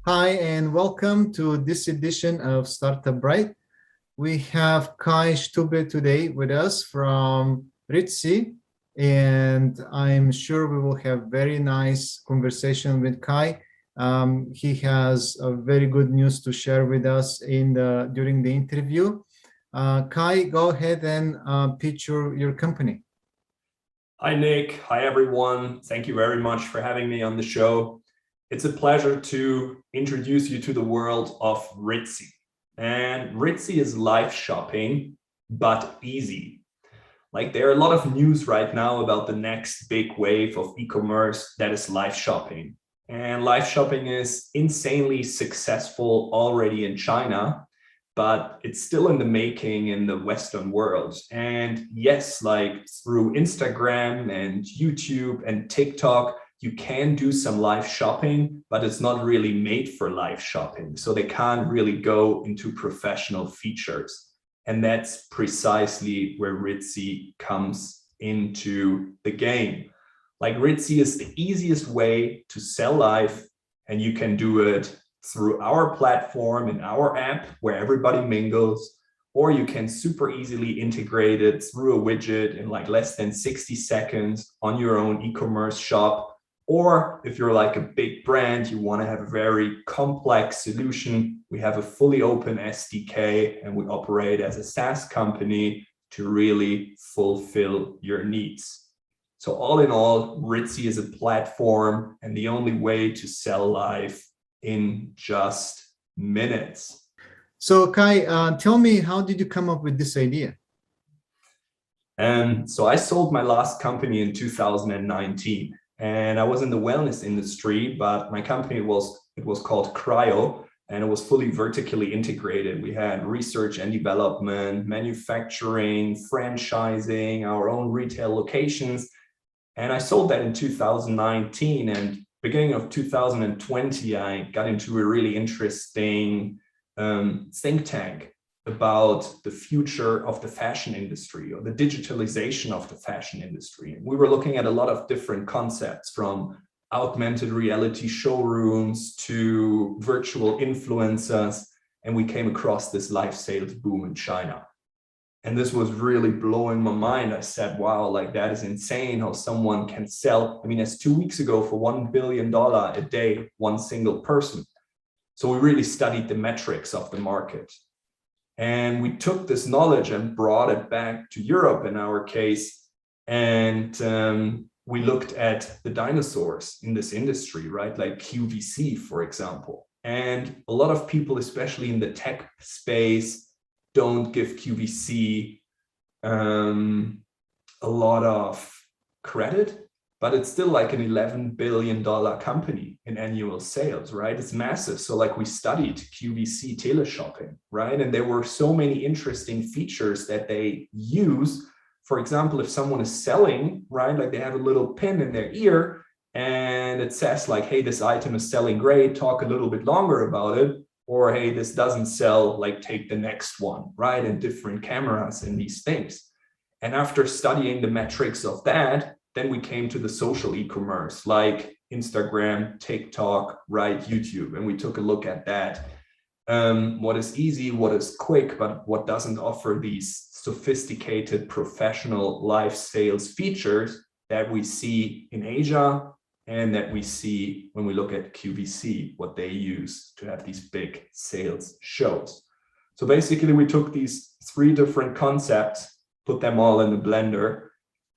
Hi, and welcome to this edition of Startup Bright. We have Kai Stubbe today with us from RITZI, and I'm sure we will have very nice conversation with Kai. He has a very good news to share with us during the interview. Kai, go ahead and pitch your company. Hi, Nick. Hi, everyone. Thank you very much for having me on the show. It's a pleasure to introduce you to the world of RITZI. And RITZI is live shopping, but easy. Like, there are a lot of news right now about the next big wave of e-commerce that is live shopping. And live shopping is insanely successful already in China, but it's still in the making in the Western world. And yes, like through Instagram and YouTube and TikTok, you can do some live shopping, but it's not really made for live shopping. So they can't really go into professional features. And that's precisely where RITZI comes into the game. Like, RITZI is the easiest way to sell live, and you can do it through our platform and our app where everybody mingles, or you can super easily integrate it through a widget in like less than 60 seconds on your own e-commerce shop. Or if you're like a big brand, you want to have a very complex solution, we have a fully open SDK and we operate as a SaaS company to really fulfill your needs. So all in all, RITZI is a platform and the only way to sell live in just minutes. So Kai, tell me, how did you come up with this idea? And so I sold my last company in 2019, and I was in the wellness industry, but my company was called Cryo, and it was fully vertically integrated. We had research and development, manufacturing, franchising, our own retail locations. And I sold that in 2019, and beginning of 2020, I got into a really interesting think tank about the future of the fashion industry, or the digitalization of the fashion industry. And we were looking at a lot of different concepts, from augmented reality showrooms to virtual influencers. And we came across this live sales boom in China. And this was really blowing my mind. I said, wow, like that is insane how someone can sell. I mean, as 2 weeks ago, for $1 billion a day, one single person. So we really studied the metrics of the market. And we took this knowledge and brought it back to Europe in our case. And we looked at the dinosaurs in this industry, right? Like QVC, for example. And a lot of people, especially in the tech space, don't give QVC a lot of credit, but it's still like an $11 billion company in annual sales, right? It's massive. So like, we studied QVC teleshopping, right? And there were so many interesting features that they use. For example, if someone is selling, right, like they have a little pin in their ear and it says like, hey, this item is selling great, talk a little bit longer about it. Or, hey, this doesn't sell, like take the next one, right? And different cameras and these things. And after studying the metrics of that, then we came to the social e-commerce like Instagram, TikTok, right, YouTube. And we took a look at that. What is easy, what is quick, but what doesn't offer these sophisticated professional live sales features that we see in Asia, and that we see when we look at QVC, what they use to have these big sales shows. So basically, we took these 3 different concepts, put them all in a blender,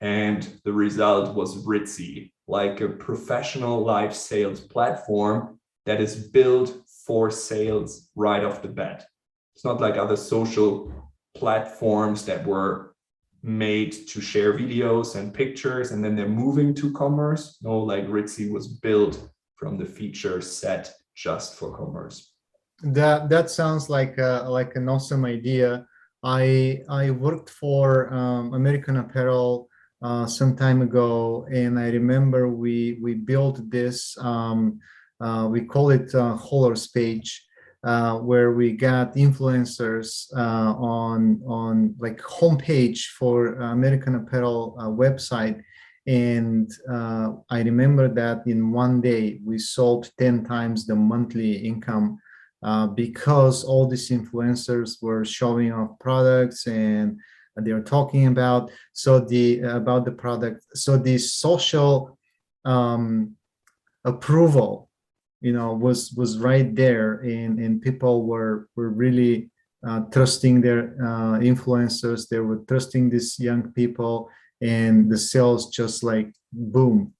and the result was RITZI, like a professional live sales platform that is built for sales right off the bat. It's not like other social platforms that were made to share videos and pictures and then they're moving to commerce. No, like RITZI was built from the feature set just for commerce. That sounds like an awesome idea. I worked for American Apparel some time ago, and I remember we built this. We call it Hollers page, where we got influencers on like homepage for American Apparel website, And I remember that in one day we sold 10 times the monthly income because all these influencers were showing off products and they were talking about the product. So the social approval, was right there, and people were really trusting their influencers. They were trusting these young people, and the sales just like boom.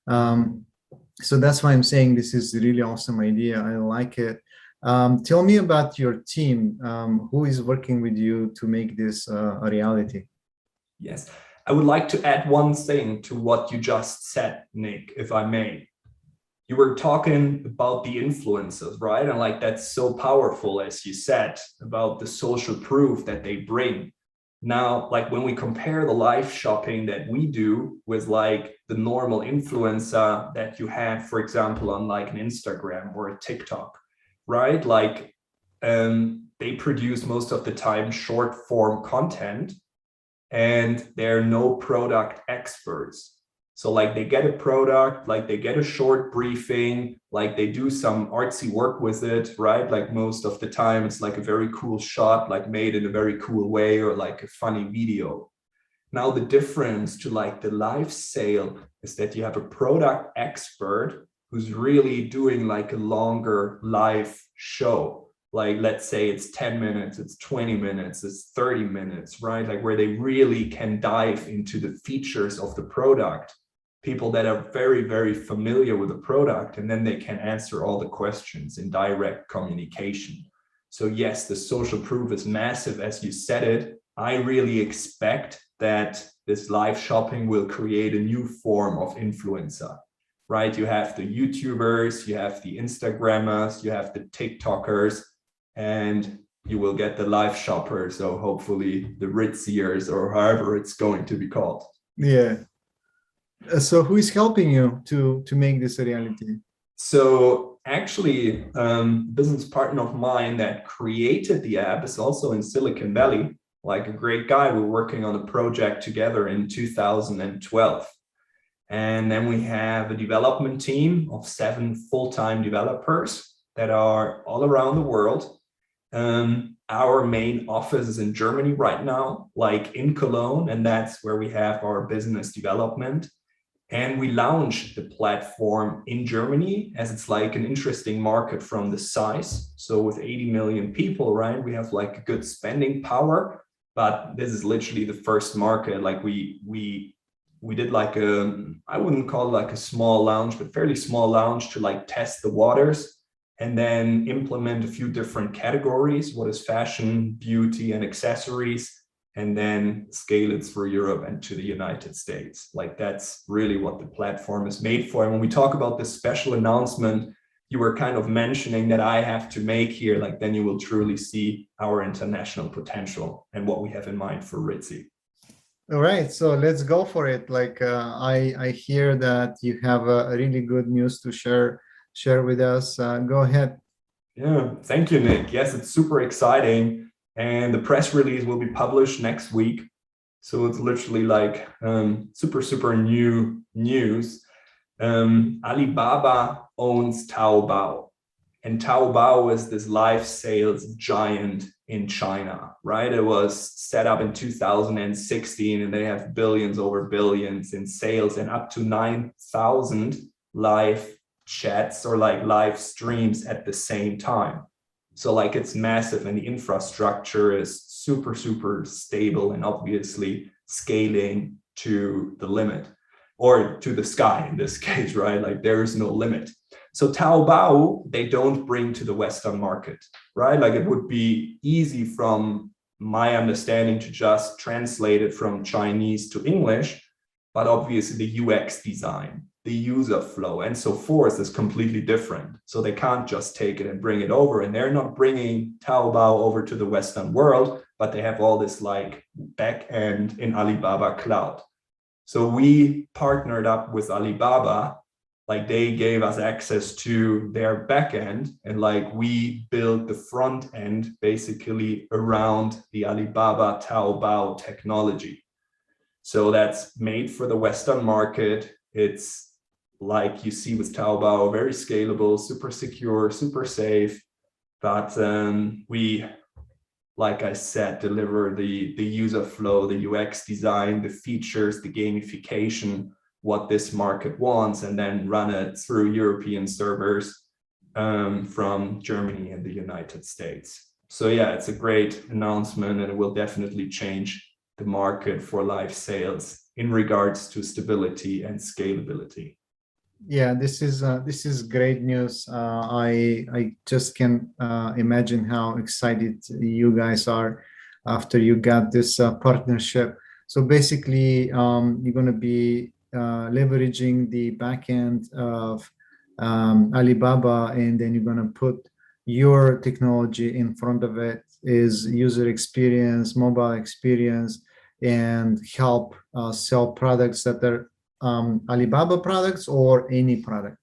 So that's why I'm saying this is a really awesome idea. I like it. Tell me about your team. Who is working with you to make this a reality? Yes, I would like to add one thing to what you just said, Nick, if I may. You were talking about the influencers, right? And like that's so powerful, as you said, about the social proof that they bring. Now, like when we compare the live shopping that we do with like the normal influencer that you have, for example, on like an Instagram or a TikTok, right? Like they produce most of the time short form content, and they're no product experts. So like they get a product, like they get a short briefing, like they do some artsy work with it, right? Like most of the time it's like a very cool shot, like made in a very cool way, or like a funny video. Now the difference to like the live sale is that you have a product expert who's really doing like a longer live show. Like let's say it's 10 minutes, it's 20 minutes, it's 30 minutes, right? Like where they really can dive into the features of the product, people that are very, very familiar with the product, and then they can answer all the questions in direct communication. So yes, the social proof is massive, as you said it. I really expect that this live shopping will create a new form of influencer, right? You have the YouTubers, you have the Instagrammers, you have the TikTokers, and you will get the live shoppers, so hopefully the RITZiers, or however it's going to be called. Yeah. So who is helping you to make this a reality? So actually, business partner of mine that created the app is also in Silicon Valley, like a great guy. We're working on a project together in 2012. And then we have a development team of 7 full-time developers that are all around the world. Our main office is in Germany right now, like in Cologne, and that's where we have our business development. And we launched the platform in Germany, as it's like an interesting market from the size. So with 80 million people, right, we have like a good spending power, but this is literally the first market. Like we did like I wouldn't call it like a small launch, but fairly small launch to like test the waters, and then implement a few different categories: what is fashion, beauty, and accessories, and then scale it for Europe and to the United States. Like that's really what the platform is made for. And when we talk about this special announcement you were kind of mentioning that I have to make here, like then you will truly see our international potential and what we have in mind for RITZI. All right, so let's go for it. Like I hear that you have a really good news to share with us. Go ahead. Yeah, thank you, Nick. Yes, it's super exciting. And the press release will be published next week. So it's literally like super new news. Alibaba owns Taobao. And Taobao is this live sales giant in China, right? It was set up in 2016 and they have billions over billions in sales and up to 9,000 live chats or like live streams at the same time. So like it's massive, and the infrastructure is super stable and obviously scaling to the limit, or to the sky in this case, right? Like there is no limit. So Taobao, they don't bring to the Western market, right? Like it would be easy from my understanding to just translate it from Chinese to English, but obviously the UX design, the user flow, and so forth is completely different. So they can't just take it and bring it over, and they're not bringing Taobao over to the Western world, but they have all this like back end in Alibaba Cloud. So we partnered up with Alibaba, like they gave us access to their backend, and like we built the front end basically around the Alibaba Taobao technology. So that's made for the Western market. It's like you see with Taobao, very scalable, super secure, super safe. But we, like I said, deliver the user flow, the UX design, the features, the gamification, what this market wants, and then run it through European servers from Germany and the United States. So yeah, it's a great announcement, and it will definitely change the market for live sales in regards to stability and scalability. Yeah, this is great news. I just can imagine how excited you guys are after you got this partnership. So basically, you're going to be leveraging the backend of Alibaba, and then you're going to put your technology in front of it, is user experience, mobile experience, and help sell products that are Alibaba products or any product?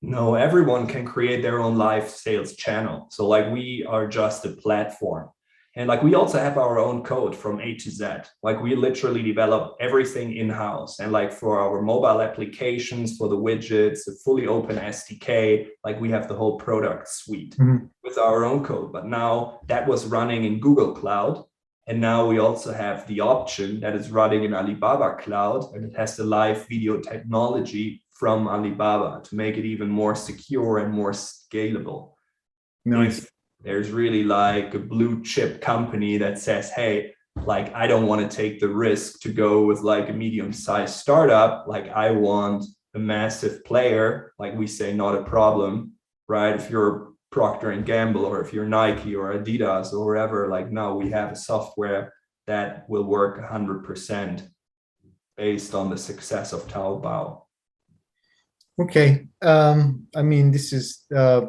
No, everyone can create their own live sales channel. So like we are just a platform. And like we also have our own code from A to Z. Like we literally develop everything in-house. And like for our mobile applications, for the widgets, a fully open SDK, like we have the whole product suite with our own code. But now that was running in Google Cloud. And now we also have the option that is running in Alibaba Cloud, and it has the live video technology from Alibaba to make it even more secure and more scalable. Nice. If there's really like a blue chip company that says, hey, like I don't want to take the risk to go with like a medium-sized startup, like I want a massive player, like we say, not a problem, right? If you're Procter and Gamble, or if you're Nike or Adidas or wherever, like now we have a software that will work 100% based on the success of Taobao. Okay. I mean, this is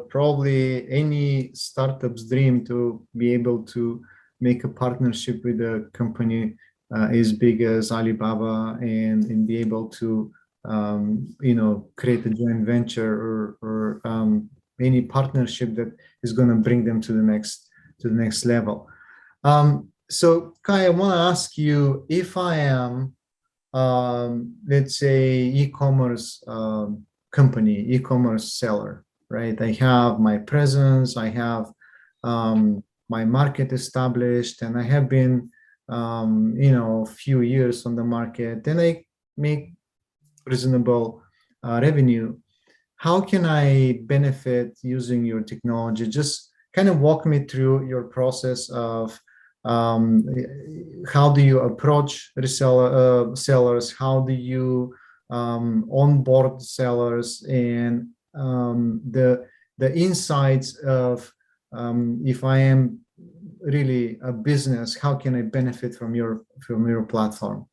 probably any startup's dream to be able to make a partnership with a company as big as Alibaba, and be able to, create a joint venture or any partnership that is going to bring them to the next level. So Kai, I want to ask you, if I am, let's say, e-commerce company, e-commerce seller, right? I have my presence, I have my market established, and I have been, a few years on the market, then I make reasonable revenue. How can I benefit using your technology? Just kind of walk me through your process of how do you approach reseller sellers? How do you onboard sellers, and the insights of if I am really a business, how can I benefit from your platform?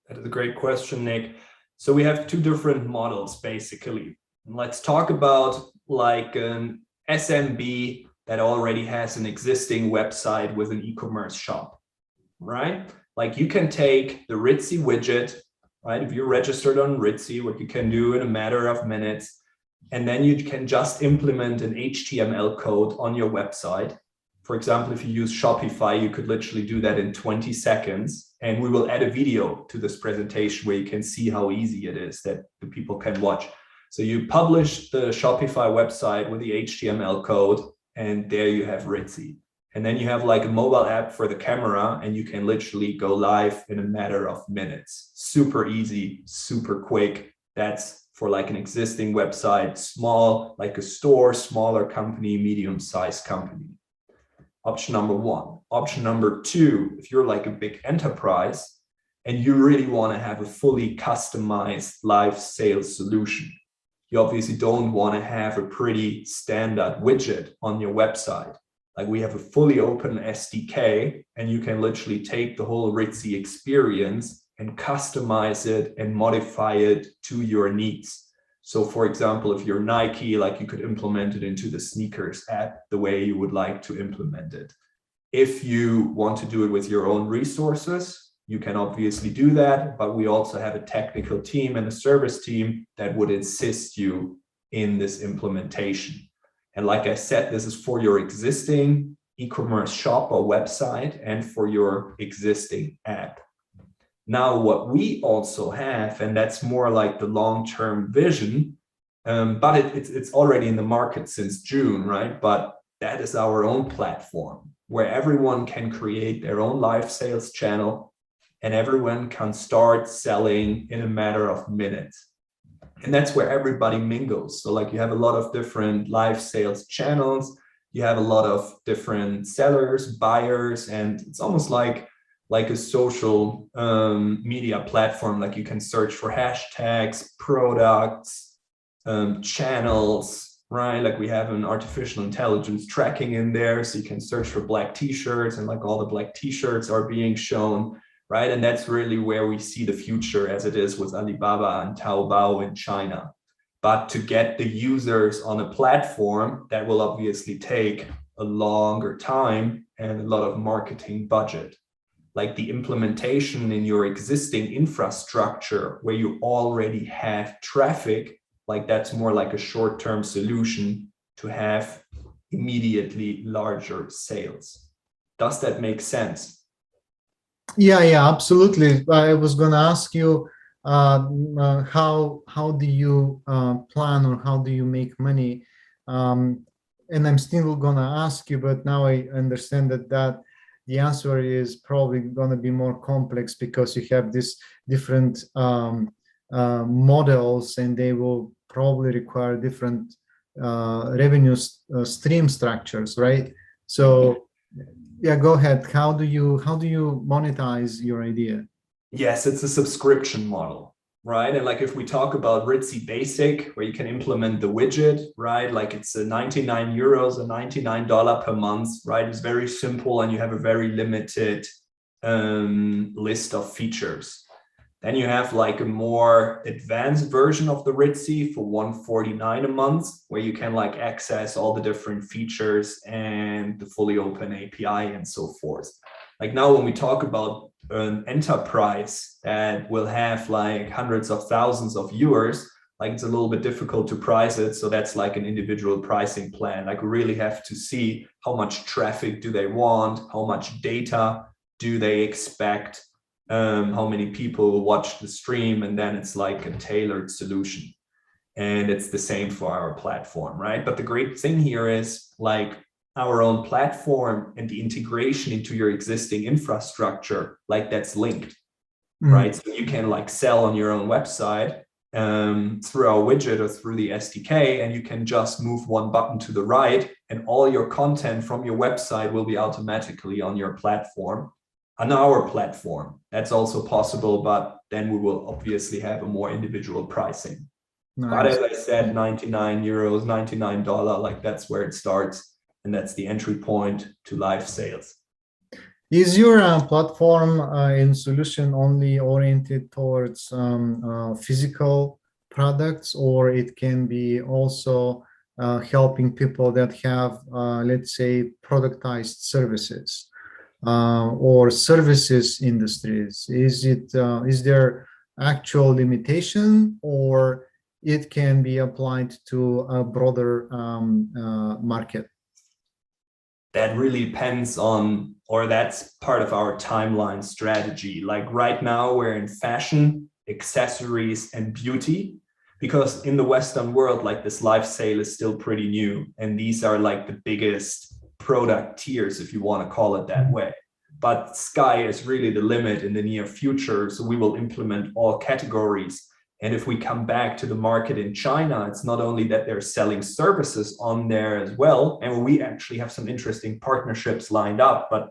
That is a great question, Nick. So we have two different models, basically. Let's talk about like an SMB that already has an existing website with an e-commerce shop, right? Like you can take the RITZI widget, right? If you're registered on RITZI, what you can do in a matter of minutes, and then you can just implement an HTML code on your website. For example, if you use Shopify, you could literally do that in 20 seconds. And we will add a video to this presentation where you can see how easy it is that the people can watch. So you publish the Shopify website with the HTML code, and there you have RITZI. And then you have like a mobile app for the camera, and you can literally go live in a matter of minutes. Super easy, super quick. That's for like an existing website, small, like a store, smaller company, medium-sized company. Option number one. Option number two, if you're like a big enterprise and you really want to have a fully customized live sales solution, you obviously don't want to have a pretty standard widget on your website. Like we have a fully open SDK, and you can literally take the whole RITZI experience and customize it and modify it to your needs. So for example, if you're Nike, like you could implement it into the sneakers app the way you would like to implement it. If you want to do it with your own resources, you can obviously do that, but we also have a technical team and a service team that would assist you in this implementation. And like I said, this is for your existing e-commerce shop or website and for your existing app. Now, what we also have, and that's more like the long-term vision, but it's already in the market since June, right? But that is our own platform where everyone can create their own live sales channel and everyone can start selling in a matter of minutes. And that's where everybody mingles. So like you have a lot of different live sales channels, you have a lot of different sellers, buyers, and it's almost like a social media platform. Like you can search for hashtags, products, channels, right? Like we have an artificial intelligence tracking in there, so you can search for black t-shirts, and like all the black t-shirts are being shown, right? And that's really where we see the future, as it is with Alibaba and Taobao in China. But to get the users on a platform, that will obviously take a longer time and a lot of marketing budget. Like the implementation in your existing infrastructure where you already have traffic, like that's more like a short-term solution to have immediately larger sales. Does that make sense? Yeah, absolutely. I was going to ask you how do you plan, or how do you make money? And I'm still going to ask you, but now I understand that the answer is probably going to be more complex, because you have these different models, and they will probably require different revenue stream structures, right? So yeah, go ahead. How do you monetize your idea? Yes, it's a subscription model, right? And like if we talk about RITZI Basic, where you can implement the widget, right? Like it's a 99 euros, a $99 per month, right? It's very simple, and you have a very limited list of features. Then you have like a more advanced version of the RITZI for $149 a month, where you can like access all the different features and the fully open API and so forth. Like now when we talk about an enterprise that will have like hundreds of thousands of viewers, like it's a little bit difficult to price it. So that's like an individual pricing plan. Like we really have to see how much traffic do they want, how much data do they expect, how many people will watch the stream, and then it's like a tailored solution. And it's the same for our platform, right? But the great thing here is like our own platform and the integration into your existing infrastructure, like that's linked, right? So you can like sell on your own website through our widget or through the SDK, and you can just move one button to the right, and all your content from your website will be automatically on your platform. On our platform, that's also possible, but then we will obviously have a more individual pricing. Nice. But as I said, 99 euros, $99, like that's where it starts, and that's the entry point to live sales. Is your platform and solution only oriented towards physical products, or it can be also helping people that have, let's say, productized services? Or services industries? Is there actual limitation, or it can be applied to a broader market? That really depends on, or that's part of our timeline strategy. Like right now we're in fashion, accessories, and beauty, because in the Western world, like this live sale is still pretty new, and these are like the biggest product tiers, if you want to call it that way. But sky is really the limit in the near future, so we will implement all categories. And if we come back to the market in China, it's not only that they're selling services on there as well, and we actually have some interesting partnerships lined up but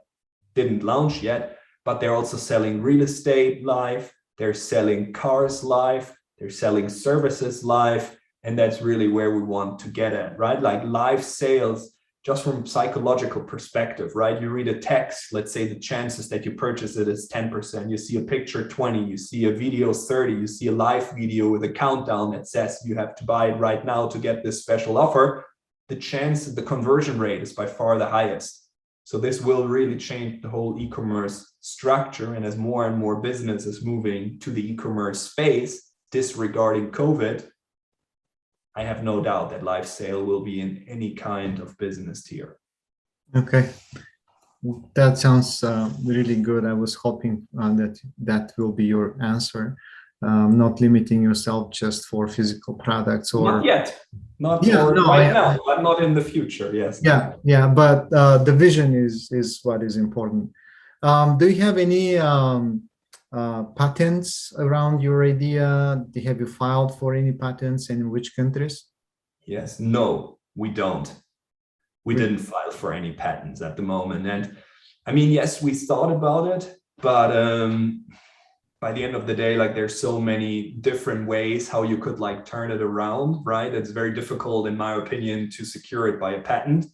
didn't launch yet, but they're also selling real estate live, they're selling cars live, they're selling services live, and that's really where we want to get at, right? Like live sales, just from psychological perspective, right? You read a text, let's say the chances that you purchase it is 10%. You see a picture 20, you see a video 30, you see a live video with a countdown that says you have to buy it right now to get this special offer. The chance, the conversion rate is by far the highest. So this will really change the whole e-commerce structure. And as more and more businesses moving to the e-commerce space, disregarding COVID, I have no doubt that live sale will be in any kind of business tier. Okay. That sounds really good. I was hoping that will be your answer, not limiting yourself just for physical products Not or yet, not yeah, or no, right now, but not in the future. Yes. yeah, but the vision is what is important. Do you have any patents around your idea? Have you filed for any patents and in which countries? Yes. No, we don't. We Really? didn't file for any patents at the moment. And I mean, yes, we thought about it, but by the end of the day, like there's so many different ways how you could like turn it around, right? It's very difficult, in my opinion, to secure it by a patent.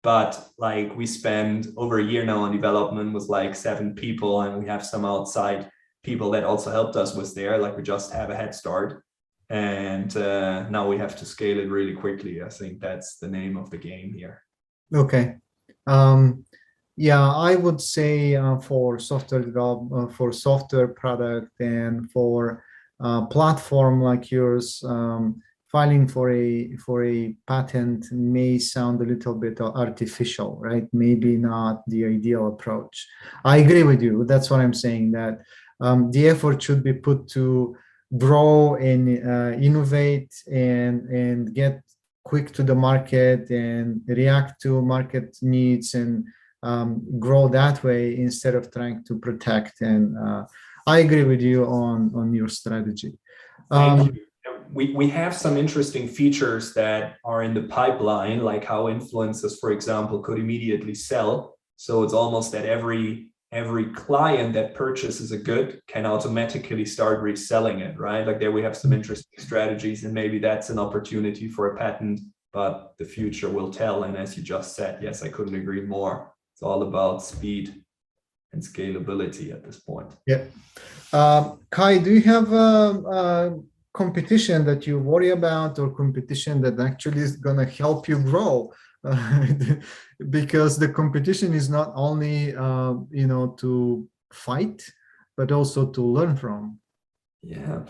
But like we spend over a year now on development with like 7 people, and we have some outside people that also helped us with there. Like we just have a head start. And now we have to scale it really quickly. I think that's the name of the game here. Okay. Um, yeah, I would say for software develop for software product and for platform like yours, filing for a patent may sound a little bit artificial, right? Maybe not the ideal approach. I agree with you. That's what I'm saying. That the effort should be put to grow and innovate and get quick to the market and react to market needs and grow that way instead of trying to protect. And I agree with you on your strategy. Thank you. We have some interesting features that are in the pipeline, like how influencers, for example, could immediately sell. So it's almost that every client that purchases a good can automatically start reselling it, right? Like there we have some interesting strategies, and maybe that's an opportunity for a patent, but the future will tell. And as you just said, yes, I couldn't agree more. It's all about speed and scalability at this point. Yeah. Kai, do you have a competition that you worry about or competition that actually is going to help you grow? Because the competition is not only, to fight, but also to learn from. Yeah.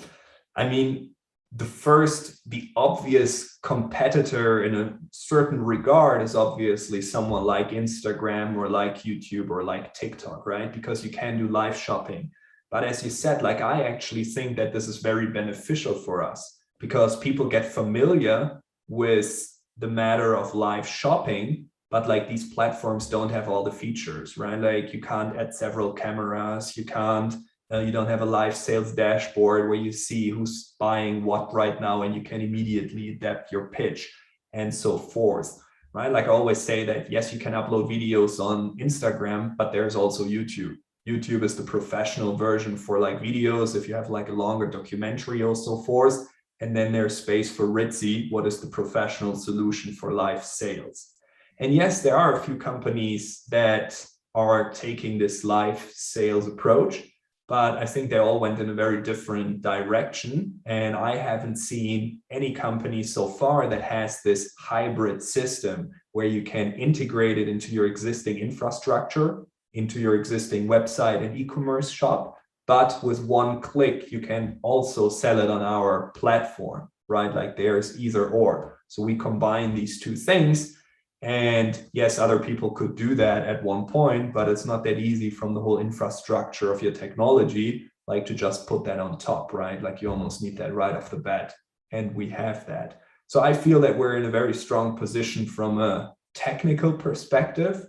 I mean, the obvious competitor in a certain regard is obviously someone like Instagram or like YouTube or like TikTok, right? Because you can do live shopping. But as you said, like I actually think that this is very beneficial for us because people get familiar with the matter of live shopping, but like these platforms don't have all the features, right? Like you can't add several cameras, you don't have a live sales dashboard where you see who's buying what right now and you can immediately adapt your pitch and so forth, right? Like I always say that, yes, you can upload videos on Instagram, but there's also YouTube. YouTube is the professional version for like videos, if you have like a longer documentary or so forth. And then there's space for RITZI, what is the professional solution for live sales. And yes, there are a few companies that are taking this live sales approach, but I think they all went in a very different direction. And I haven't seen any company so far that has this hybrid system where you can integrate it into your existing infrastructure, into your existing website and e-commerce shop. But with one click, you can also sell it on our platform, right? Like there's either or. So we combine these two things. And yes, other people could do that at one point, but it's not that easy from the whole infrastructure of your technology, like to just put that on top, right? Like you almost need that right off the bat. And we have that. So I feel that we're in a very strong position from a technical perspective.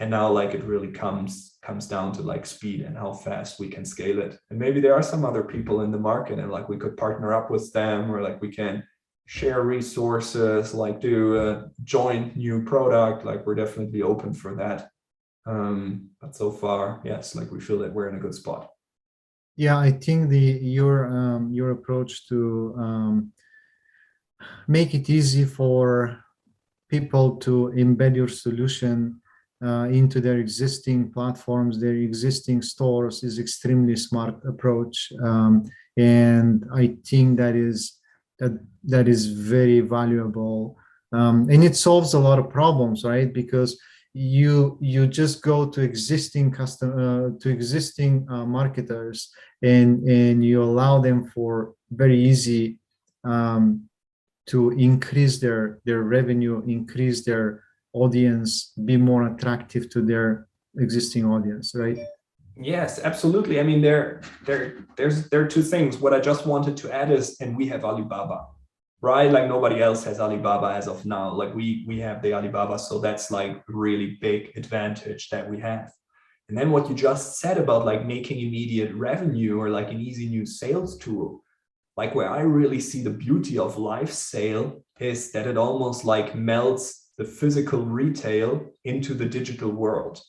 And now like it really comes down to like speed and how fast we can scale it. And maybe there are some other people in the market and like we could partner up with them, or like we can share resources, like do a joint new product. Like we're definitely open for that. But so far, yes, like we feel that we're in a good spot. Yeah, I think your approach to make it easy for people to embed your solution into their existing platforms, their existing stores is extremely smart approach. And I think that is very valuable. And it solves a lot of problems, right? Because you just go to existing marketers and you allow them for very easy to increase their revenue, increase their audience, be more attractive to their existing audience, right? Yes, absolutely. I mean, there are two things. What I just wanted to add is, and we have Alibaba, right? Like nobody else has Alibaba as of now. Like we have the Alibaba, so that's like a really big advantage that we have. And then what you just said about like making immediate revenue or like an easy new sales tool, like where I really see the beauty of live sale is that it almost like melts the physical retail into the digital world.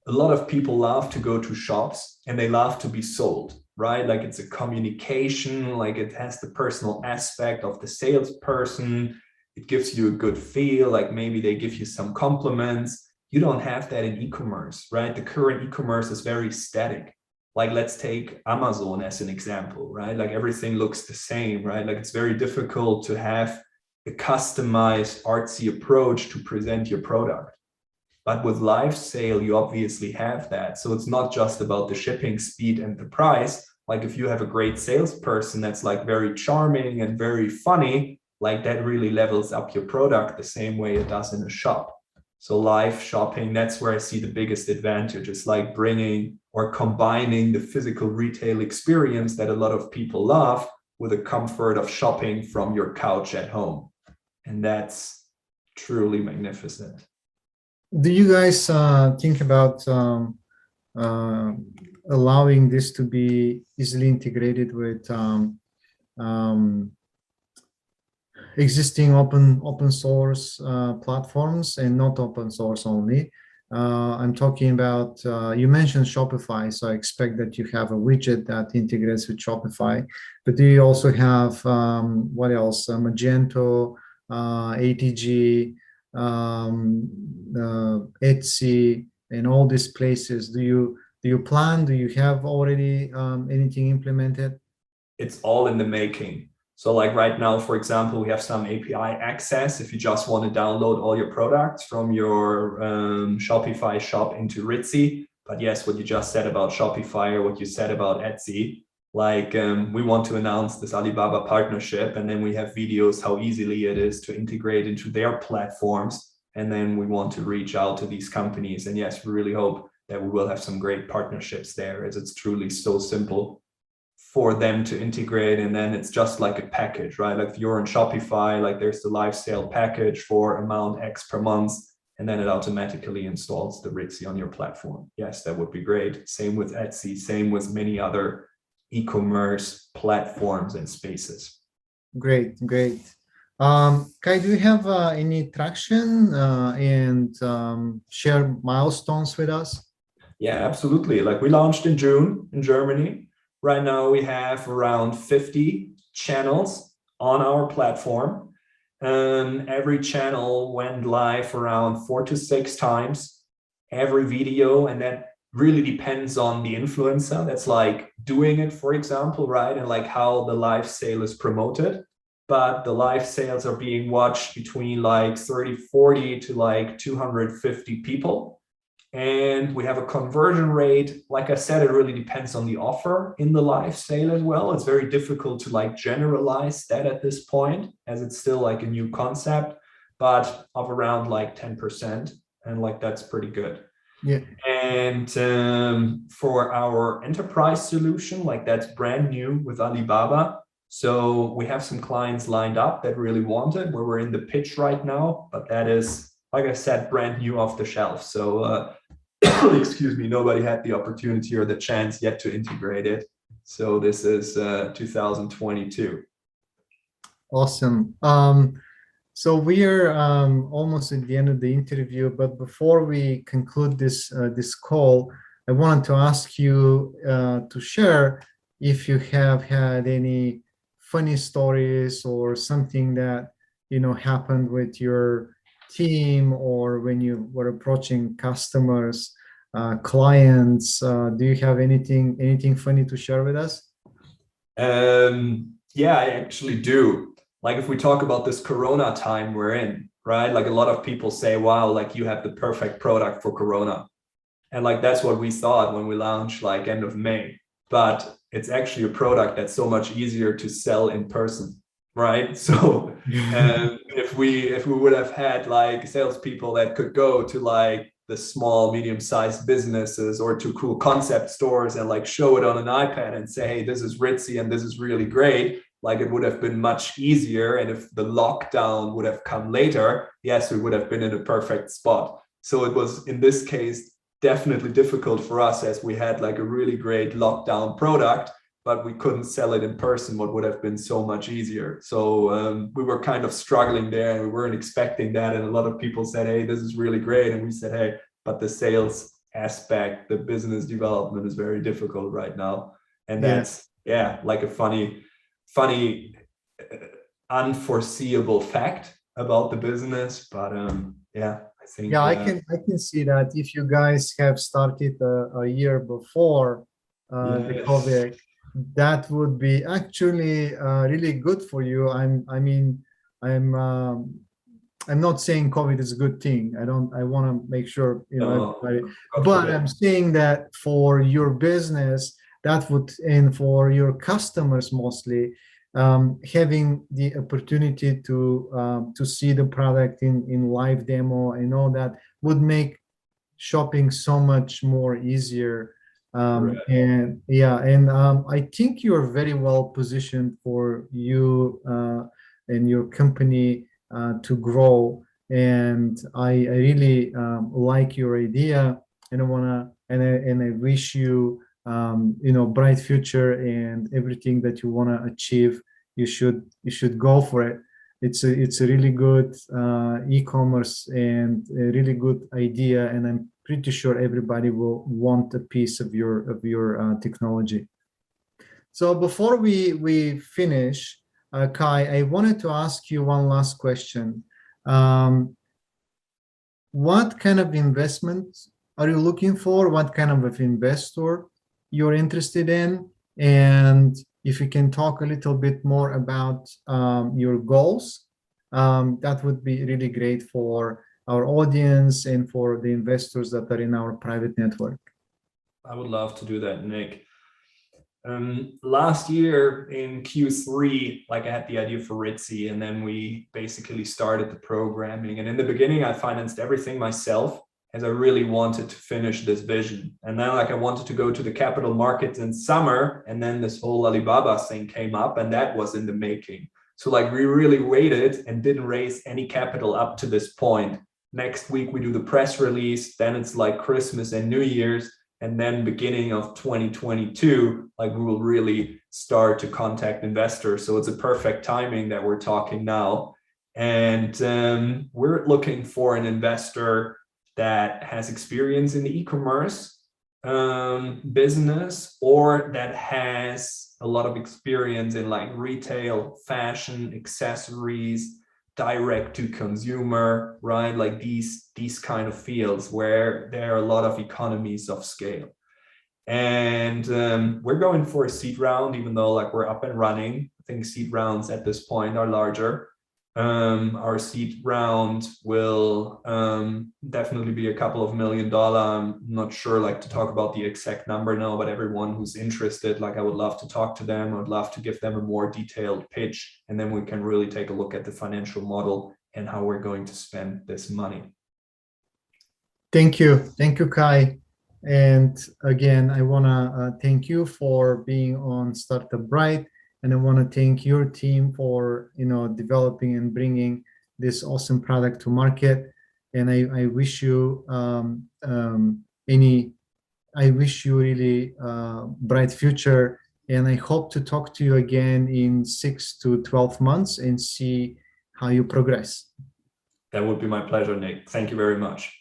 A lot of people love to go to shops and they love to be sold, right? Like it's a communication, like it has the personal aspect of the salesperson. It gives you a good feel, like maybe they give you some compliments. You don't have that in e-commerce, right? The current e-commerce is very static. Like let's take Amazon as an example, right? Like everything looks the same, right? Like it's very difficult to have a customized artsy approach to present your product. But with live sale, you obviously have that. So it's not just about the shipping speed and the price. Like if you have a great salesperson that's like very charming and very funny, like that really levels up your product the same way it does in a shop. So live shopping, that's where I see the biggest advantage. It's like bringing or combining the physical retail experience that a lot of people love with the comfort of shopping from your couch at home. And that's truly magnificent. Do you guys think about allowing this to be easily integrated with existing open source platforms, and not open source only? I'm talking about, you mentioned Shopify, so I expect that you have a widget that integrates with Shopify, but do you also have, what else, Magento, ATG, RITZI, and all these places? Do you have already anything implemented? It's all in the making. So like right now, for example, we have some API access if you just want to download all your products from your Shopify shop into RITZI. But yes, what you just said about Shopify or what you said about Etsy, like we want to announce this Alibaba partnership, and then we have videos how easily it is to integrate into their platforms. And then we want to reach out to these companies. And yes, we really hope that we will have some great partnerships there, as it's truly so simple for them to integrate. And then it's just like a package, right? Like if you're on Shopify, like there's the live sale package for amount X per month, and then it automatically installs the RITZI on your platform. Yes, that would be great. Same with Etsy, same with many other e-commerce platforms and spaces. Great. Kai, do you have any traction and share milestones with us? Yeah, absolutely. Like we launched in June in Germany. Right now we have around 50 channels on our platform. Every channel went live around 4 to 6 times every video, and that really depends on the influencer that's like doing it, for example, right? And like how the live sale is promoted. But the live sales are being watched between like 30, 40 to like 250 people. And we have a conversion rate. Like I said, it really depends on the offer in the live sale as well. It's very difficult to like generalize that at this point, as it's still like a new concept, but of around like 10%. And like, that's pretty good. Yeah. And for our enterprise solution, like that's brand new with Alibaba. So we have some clients lined up that really want it, where we're in the pitch right now, but that is, like I said, brand new off the shelf. So excuse me, nobody had the opportunity or the chance yet to integrate it. So this is 2022. Awesome. So we are almost at the end of the interview, but before we conclude this call, I wanted to ask you to share if you have had any funny stories or something that happened with your team, or when you were approaching customers, clients. Do you have anything funny to share with us? Yeah, I actually do. Like if we talk about this Corona time we're in, right? Like a lot of people say, wow, like you have the perfect product for Corona. And like, that's what we thought when we launched like end of May, but it's actually a product that's so much easier to sell in person, right? So if we would have had like salespeople that could go to like the small, medium-sized businesses or to cool concept stores and like show it on an iPad and say, hey, this is RITZI and this is really great. Like it would have been much easier. And if the lockdown would have come later, yes, we would have been in a perfect spot. So it was, in this case, definitely difficult for us as we had like a really great lockdown product, but we couldn't sell it in person, what would have been so much easier. So we were kind of struggling there and we weren't expecting that. And a lot of people said, hey, this is really great. And we said, hey, but the sales aspect, the business development is very difficult right now. And that's, yeah, like a funny, unforeseeable fact about the business. But yeah, I think. Yeah, I can see that if you guys have started a year before the COVID, that would be actually really good for you. I'm not saying COVID is a good thing. I want to make sure, everybody, but I'm saying that for your business, that would, and for your customers mostly, having the opportunity to see the product in live demo and all that would make shopping so much more easier. And yeah, and I think you're very well positioned for you and your company to grow. And I really like your idea, and I wish you bright future and everything that you want to achieve. You should go for it. It's a really good e-commerce and a really good idea, and I'm pretty sure everybody will want a piece of your technology. So before we finish, Kai, I wanted to ask you one last question. What kind of investment are you looking for? What kind of investor you're interested in? And if you can talk a little bit more about your goals, that would be really great for our audience and for the investors that are in our private network. I would love to do that, Nick. Last year in Q3, like I had the idea for RITZI, and then we basically started the programming. And in the beginning, I financed everything myself, as I really wanted to finish this vision. And then like I wanted to go to the capital markets in summer, and then this whole Alibaba thing came up, and that was in the making. So like we really waited and didn't raise any capital up to this point. Next week we do the press release, then it's like Christmas and New Year's, and then beginning of 2022, like we will really start to contact investors. So it's a perfect timing that we're talking now. And we're looking for an investor that has experience in the e-commerce business, or that has a lot of experience in like retail, fashion, accessories, direct to consumer, right? Like these kind of fields where there are a lot of economies of scale. And we're going for a seed round, even though like we're up and running. I think seed rounds at this point are larger. Our seed round will definitely be a couple of $1 million. I'm not sure like to talk about the exact number now, but everyone who's interested, like I would love to talk to them. I would love to give them a more detailed pitch, and then we can really take a look at the financial model and how we're going to spend this money. Thank you, Kai. And again, I want to thank you for being on Startup Bright. And I want to thank your team for developing and bringing this awesome product to market. And I wish you really bright future. And I hope to talk to you again in 6 to 12 months and see how you progress. That would be my pleasure, Nick. Thank you very much.